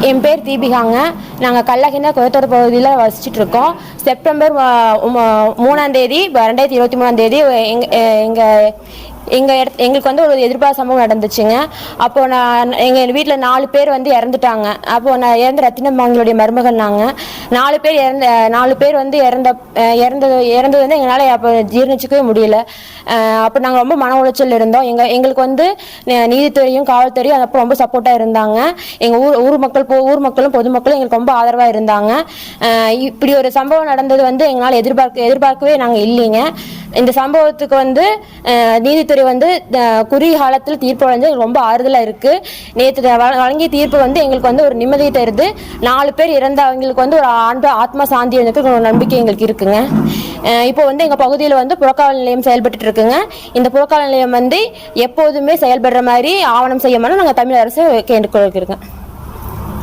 என் பேர் தீபிகாங்க. நாங்கள் கல்லகிண்டா கோயத்தோட பகுதியில் வசிச்சுட்டு இருக்கோம். செப்டம்பர் 3ஆம் தேதி 2023ஆம் தேதி எங்களுக்கு வந்து ஒரு எதிர்பாராத சம்பவம் நடந்துச்சுங்க. அப்போது எங்கள் வீட்டில் 4 பேர் வந்து இறந்துட்டாங்க. அப்போது நான் இறந்த ரத்தினம் அவங்களுடைய மருமகள். நாங்கள் 4 பேர் வந்து இறந்தது வந்து எங்களால் அப்போ ஜீர்ணிச்சிக்கவே முடியல. அப்போ நாங்கள் ரொம்ப மன உளைச்சல் இருந்தோம். எங்களுக்கு வந்து நீதித்துறையும் காவல்துறையும் அப்போ ரொம்ப சப்போர்ட்டாக இருந்தாங்க. எங்கள் ஊர் மக்களும் பொதுமக்களும் எங்களுக்கு ரொம்ப ஆதரவாக இருந்தாங்க. இப்படி ஒரு சம்பவம் நடந்தது வந்து எங்களால் எதிர்பார்க்கவே நாங்கள் இல்லைங்க. இந்த சம்பவத்துக்கு வந்து நீதித்துறை வந்து குறுகிய காலத்தில் தீர்ப்பு வழங்கி ரொம்ப ஆறுதலாக இருக்குது. நேற்று வழங்கிய தீர்ப்பு வந்து எங்களுக்கு வந்து ஒரு நிம்மதியை தருது. 4 பேர் இறந்த அவங்களுக்கு வந்து ஒரு ஆத்மா சாந்தி வந்து ஒரு நம்பிக்கை எங்களுக்கு இருக்குங்க. இப்போ வந்து எங்கள் பகுதியில் வந்து புறக்காவல் நிலையம் செயல்பட்டு இருக்குங்க. இந்த புறக்காவல் நிலையம் வந்து எப்போதுமே செயல்படுற மாதிரி ஆவணம் செய்யணும்னு நாங்கள் தமிழ் அரசு கேட்டுக்கொள்கிறோங்க.